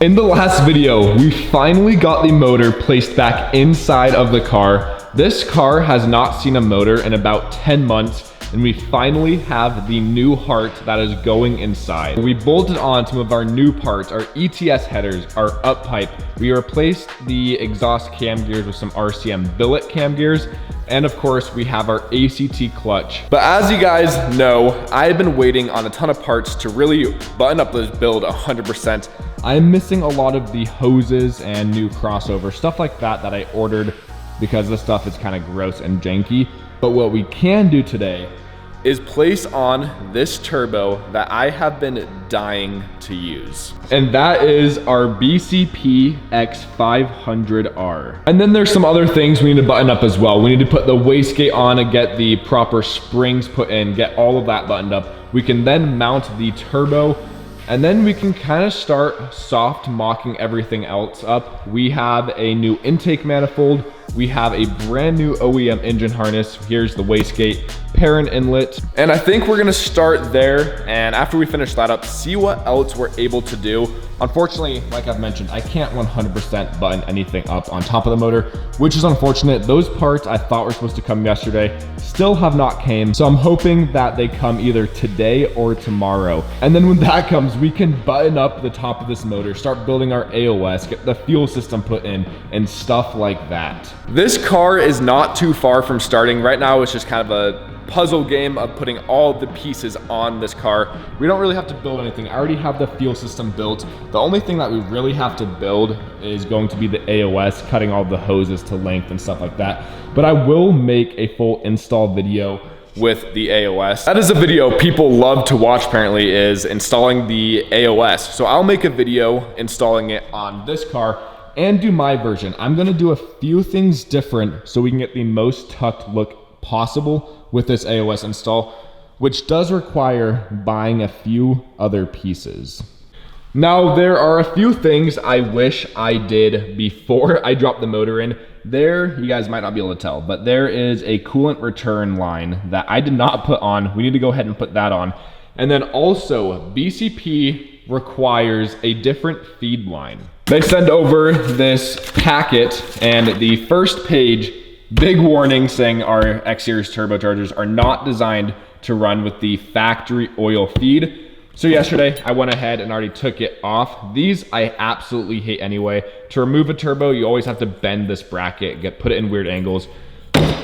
In the last video, we finally got the motor placed back inside of the car. This car has not seen a motor in about 10 months, and we finally have the new heart that is going inside. We bolted on some of our new parts, our ETS headers, our up pipe. We replaced the exhaust cam gears with some RCM billet cam gears. And of course, we have our ACT clutch. But as you guys know, I've been waiting on a ton of parts to really button up this build 100%. I'm missing a lot of the hoses and new crossover, stuff like that I ordered because this stuff is kind of gross and janky. But what we can do today is place on this turbo that I have been dying to use. And that is our BCPX500r. And then there's some other things we need to button up as well. We need to put the wastegate on and get the proper springs put in, get all of that buttoned up. We can then mount the turbo, and then we can kind of start soft mocking everything else up. We have a new intake manifold. We have a brand new OEM engine harness. Here's the wastegate, parent inlet. And I think we're gonna start there. And after we finish that up, see what else we're able to do. Unfortunately, like I've mentioned, I can't 100% button anything up on top of the motor, which is unfortunate. Those parts I thought were supposed to come yesterday still have not came. So I'm hoping that they come either today or tomorrow. And then when that comes, we can button up the top of this motor, start building our AOS, get the fuel system put in, and stuff like that. This car is not too far from starting. Right now, it's just kind of a puzzle game of putting all the pieces on this car. We don't really have to build anything. I already have the fuel system built. The only thing that we really have to build is going to be the AOS, cutting all the hoses to length and stuff like that. But I will make a full install video with the AOS. That is a video people love to watch, apparently, is installing the AOS. So I'll make a video installing it on this car and do my version. I'm gonna do a few things different so we can get the most tucked look possible with this AOS install, which does require buying a few other pieces. Now, there are a few things I wish I did before I dropped the motor in. There, you guys might not be able to tell, but there is a coolant return line that I did not put on. We need to go ahead and put that on. And then also, BCP requires a different feed line. They send over this packet, and the first page, big warning saying our X Series turbochargers are not designed to run with the factory oil feed. So yesterday I went ahead and already took it off. These I absolutely hate anyway. To remove a turbo, you always have to bend this bracket, put it in weird angles.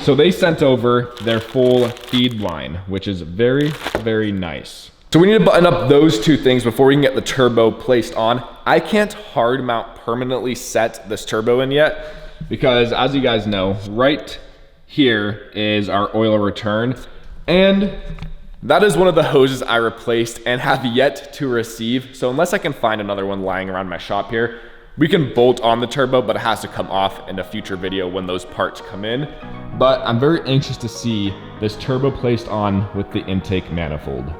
So they sent over their full feed line, which is very, very nice. So we need to button up those two things before we can get the turbo placed on. I can't hard mount permanently set this turbo in yet, because as you guys know, right here is our oil return, and that is one of the hoses I replaced and have yet to receive. So unless I can find another one lying around my shop here, we can bolt on the turbo, but it has to come off in a future video when those parts come in. But I'm very anxious to see this turbo placed on with the intake manifold.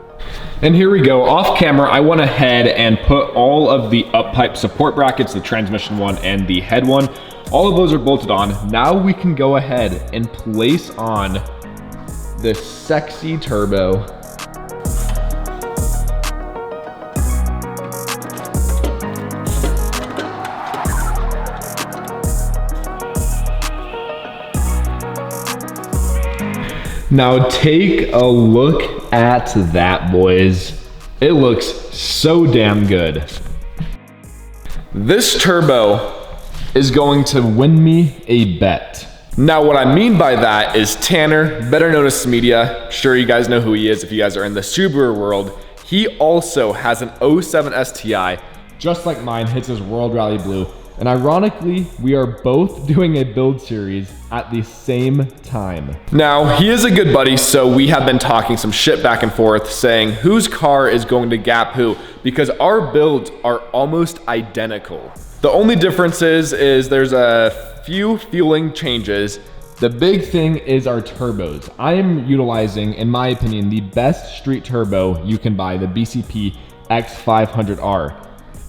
And here we go. Off camera, I went ahead and put all of the up pipe support brackets, the transmission one and the head one. All of those are bolted on. Now we can go ahead and place on this sexy turbo. Now take a look at that, boys. It looks so damn good. This turbo is going to win me a bet. Now, what I mean by that is Tanner, better known as Media. Sure, you guys know who he is if you guys are in the Subaru world. He also has an 07 STI, just like mine, hits his World Rally Blue. And ironically, we are both doing a build series at the same time. Now, he is a good buddy, so we have been talking some shit back and forth, saying whose car is going to gap who, because our builds are almost identical. The only difference is there's a few fueling changes. The big thing is our turbos. I am utilizing, in my opinion, the best street turbo you can buy, the BCPX500r.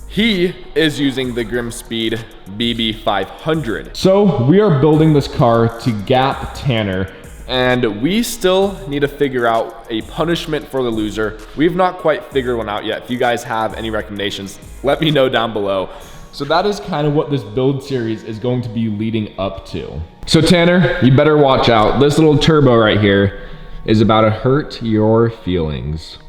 He is using the Grimspeed BB500. So we are building this car to gap Tanner, and we still need to figure out a punishment for the loser. We've not quite figured one out yet. If you guys have any recommendations, let me know down below. So that is kind of what this build series is going to be leading up to. So Tanner, you better watch out. This little turbo right here is about to hurt your feelings.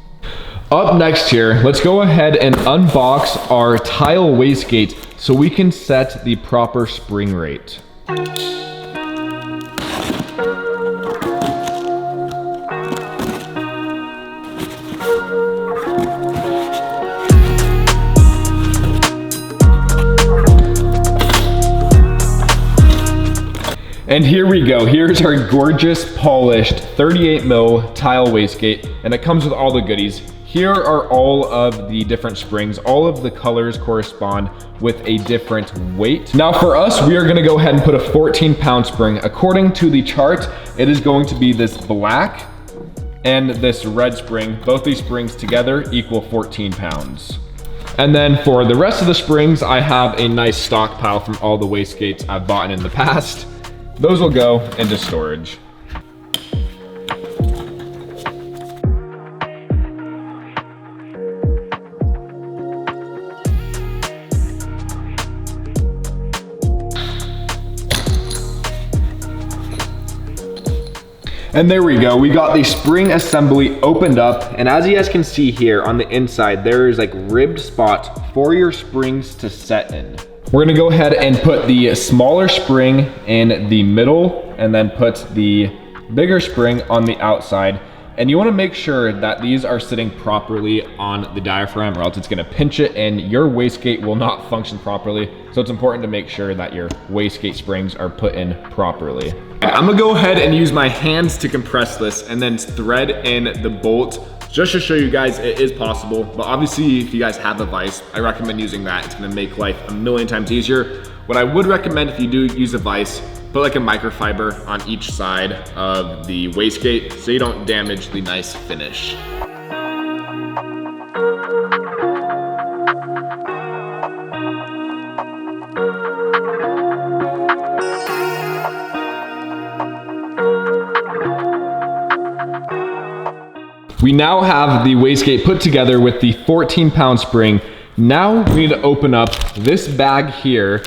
Up next here, let's go ahead and unbox our tile wastegate so we can set the proper spring rate. And here we go. Here's our gorgeous polished 38 mil tile wastegate, and it comes with all the goodies. Here are all of the different springs. All of the colors correspond with a different weight. Now for us, we are gonna go ahead and put a 14-pound spring. According to the chart, it is going to be this black and this red spring. Both these springs together equal 14 pounds. And then for the rest of the springs, I have a nice stockpile from all the wastegates I've bought in the past. Those will go into storage. And there we go, we got the spring assembly opened up, and as you guys can see here on the inside, there is like ribbed spots for your springs to set in. We're gonna go ahead and put the smaller spring in the middle and then put the bigger spring on the outside. And you wanna make sure that these are sitting properly on the diaphragm, or else it's gonna pinch it and your wastegate will not function properly. So it's important to make sure that your wastegate springs are put in properly. I'm gonna go ahead and use my hands to compress this and then thread in the bolt just to show you guys it is possible. But obviously, if you guys have a vise, I recommend using that. It's gonna make life a million times easier. What I would recommend if you do use a vise, put like a microfiber on each side of the wastegate so you don't damage the nice finish. We now have the wastegate put together with the 14-pound spring. Now we need to open up this bag here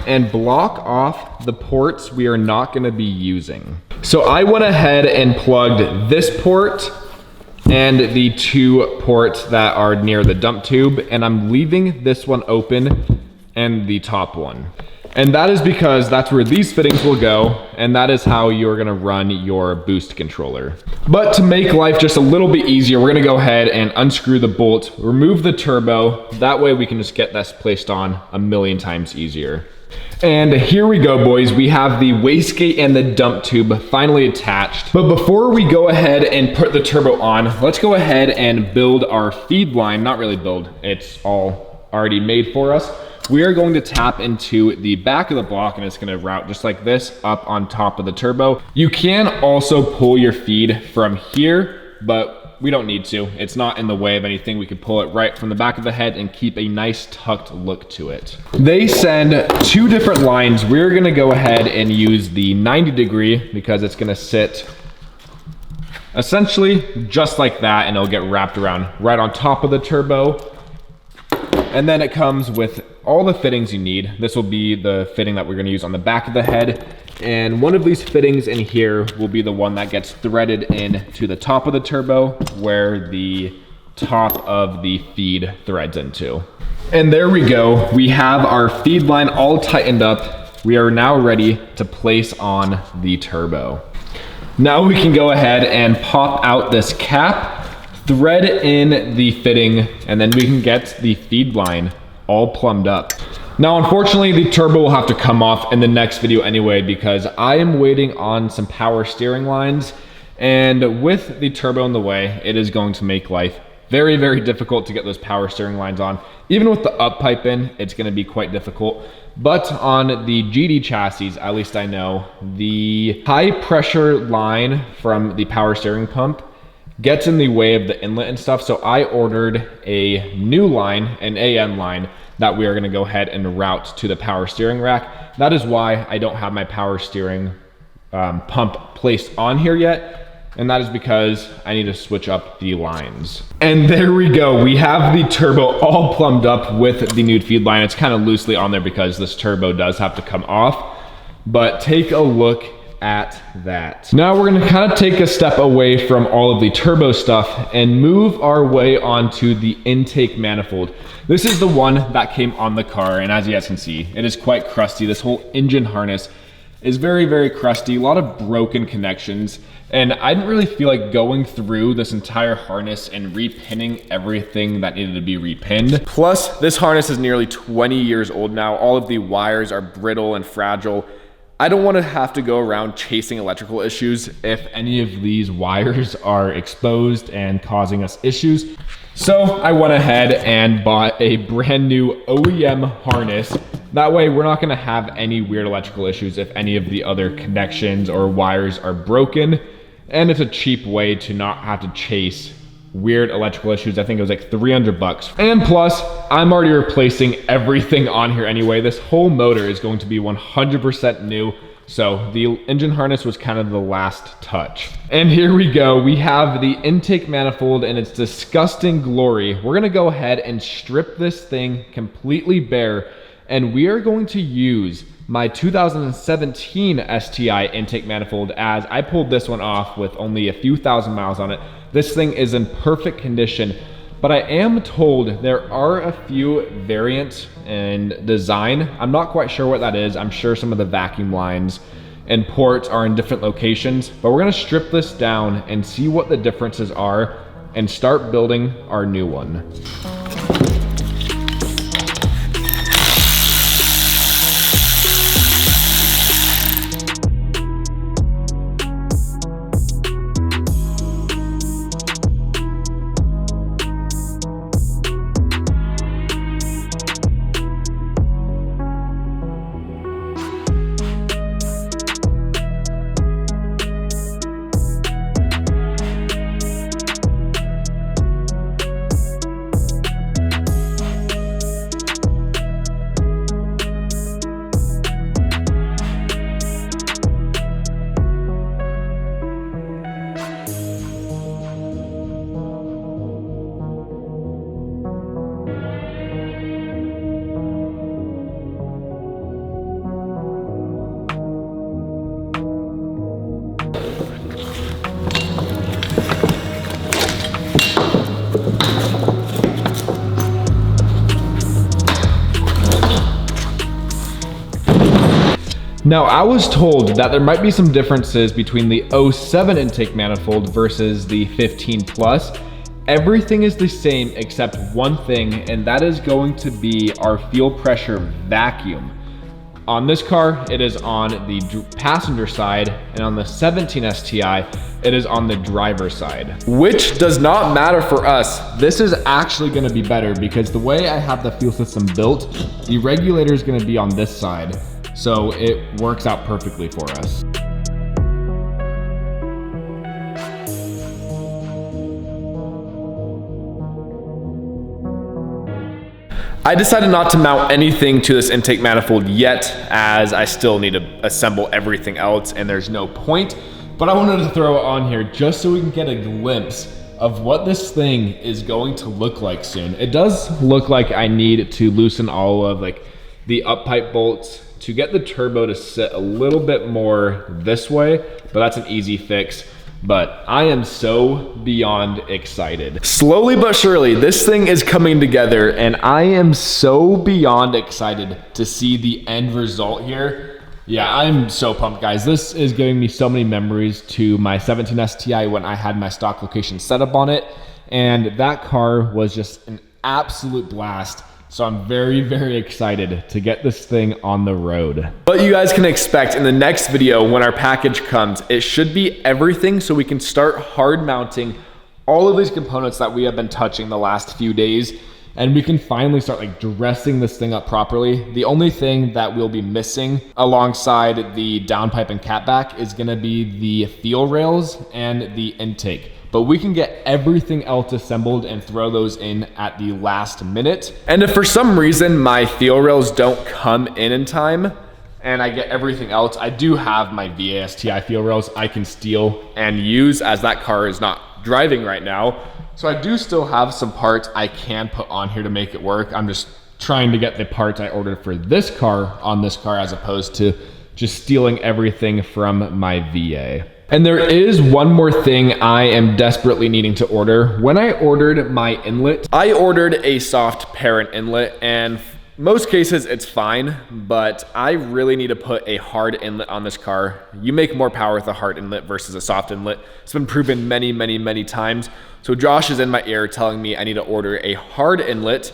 and block off the ports we are not gonna be using. So I went ahead and plugged this port and the two ports that are near the dump tube, and I'm leaving this one open and the top one. And that is because that's where these fittings will go, and that is how you're gonna run your boost controller. But to make life just a little bit easier, we're gonna go ahead and unscrew the bolt, remove the turbo, that way we can just get this placed on a million times easier. And here we go, boys. We have the wastegate and the dump tube finally attached. But before we go ahead and put the turbo on, let's go ahead and build our feed line. Not really build, it's all already made for us. We are going to tap into the back of the block, and it's gonna route just like this up on top of the turbo. You can also pull your feed from here, but we don't need to. It's not in the way of anything. We can pull it right from the back of the head and keep a nice tucked look to it. They send two different lines. We're gonna go ahead and use the 90-degree because it's gonna sit essentially just like that, and it'll get wrapped around right on top of the turbo. And then it comes with all the fittings you need. This will be the fitting that we're gonna use on the back of the head. And one of these fittings in here will be the one that gets threaded in to the top of the turbo, where the top of the feed threads into. And there we go. We have our feed line all tightened up. We are now ready to place on the turbo. Now we can go ahead and pop out this cap, thread in the fitting, and then we can get the feed line all plumbed up. Now, unfortunately, the turbo will have to come off in the next video anyway, because I am waiting on some power steering lines, and with the turbo in the way, it is going to make life very, very difficult to get those power steering lines on. Even with the up pipe in, it's gonna be quite difficult. But on the GD chassis, at least I know, the high pressure line from the power steering pump gets in the way of the inlet and stuff. So I ordered a new line, an AN line, that we are gonna go ahead and route to the power steering rack. That is why I don't have my power steering pump placed on here yet. and that is because I need to switch up the lines. And there we go. We have the turbo all plumbed up with the new feed line. It's kind of loosely on there because this turbo does have to come off, but take a look at that. Now we're gonna kind of take a step away from all of the turbo stuff and move our way onto the intake manifold. This is the one that came on the car, and as you guys can see, it is quite crusty. This whole engine harness is very, very crusty, a lot of broken connections, and I didn't really feel like going through this entire harness and repinning everything that needed to be repinned. Plus, this harness is nearly 20 years old now. All of the wires are brittle and fragile. I don't want to have to go around chasing electrical issues if any of these wires are exposed and causing us issues. So I went ahead and bought a brand new OEM harness. That way we're not going to have any weird electrical issues if any of the other connections or wires are broken. And it's a cheap way to not have to chase weird electrical issues. I think it was like 300 bucks. And plus, I'm already replacing everything on here anyway. This whole motor is going to be 100% new. So the engine harness was kind of the last touch. And here we go. We have the intake manifold in its disgusting glory. We're gonna go ahead and strip this thing completely bare, and we are going to use my 2017 STI intake manifold, as I pulled this one off with only a few thousand miles on it. This thing is in perfect condition, but I am told there are a few variants in design. I'm not quite sure what that is. I'm sure some of the vacuum lines and ports are in different locations, but we're gonna strip this down and see what the differences are and start building our new one. Now, I was told that there might be some differences between the 07 intake manifold versus the 15 Plus. Everything is the same except one thing, and that is going to be our fuel pressure vacuum. On this car, it is on the passenger side, and on the 17 STI, it is on the driver side. Which does not matter for us. This is actually gonna be better because the way I have the fuel system built, the regulator is gonna be on this side. So it works out perfectly for us. I decided not to mount anything to this intake manifold yet, as I still need to assemble everything else and there's no point, but I wanted to throw it on here just so we can get a glimpse of what this thing is going to look like soon. It does look like I need to loosen all of the up pipe bolts to get the turbo to sit a little bit more this way, but that's an easy fix. But I am so beyond excited. Slowly but surely, this thing is coming together, and I am so beyond excited to see the end result here. Yeah, I'm so pumped, guys. This is giving me so many memories to my 17 STI when I had my stock location set up on it, and that car was just an absolute blast. So I'm very, very excited to get this thing on the road. But you guys can expect in the next video when our package comes, it should be everything so we can start hard mounting all of these components that we have been touching the last few days, and we can finally start dressing this thing up properly. The only thing that we'll be missing alongside the downpipe and catback is gonna be the fuel rails and the intake. But we can get everything else assembled and throw those in at the last minute. And if for some reason my fuel rails don't come in time, and I get everything else. I do have my VA STI fuel rails I can steal and use, as that car is not driving right now. So I do still have some parts I can put on here to make it work. I'm just trying to get the parts I ordered for this car on this car, as opposed to just stealing everything from my VA. And there is one more thing I am desperately needing to order. When I ordered my inlet, I ordered a soft parent inlet, and most cases it's fine, but I really need to put a hard inlet on this car. You make more power with a hard inlet versus a soft inlet. It's been proven many times. So Josh is in my ear telling me I need to order a hard inlet.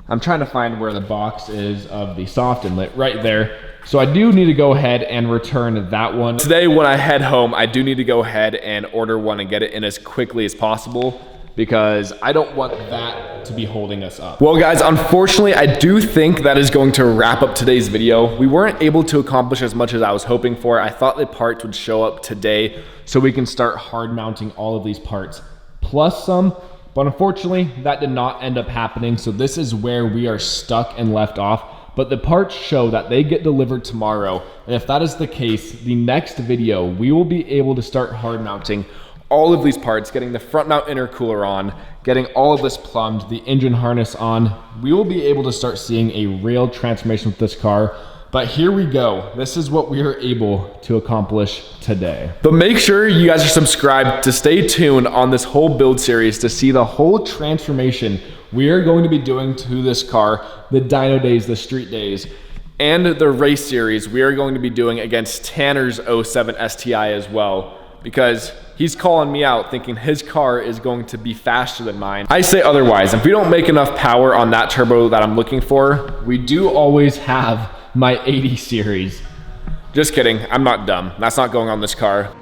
I'm trying to find where the box is of the soft inlet, right there. So I do need to go ahead and return that one. Today when I head home, I do need to go ahead and order one and get it in as quickly as possible, because I don't want that to be holding us up. Well guys, unfortunately, I do think that is going to wrap up today's video. We weren't able to accomplish as much as I was hoping for. I thought the parts would show up today so we can start hard mounting all of these parts, plus some, but unfortunately that did not end up happening. So this is where we are stuck and left off. But the parts show that they get delivered tomorrow. And if that is the case, the next video, we will be able to start hard mounting all of these parts, getting the front mount intercooler on, getting all of this plumbed, the engine harness on. We will be able to start seeing a real transformation with this car. But here we go. This is what we are able to accomplish today. But make sure you guys are subscribed to stay tuned on this whole build series to see the whole transformation we are going to be doing to this car, the dyno days, the street days, and the race series we are going to be doing against Tanner's 07 STI as well, because he's calling me out thinking his car is going to be faster than mine. I say otherwise. If we don't make enough power on that turbo that I'm looking for, we do always have my 80 series. Just kidding, I'm not dumb. That's not going on this car.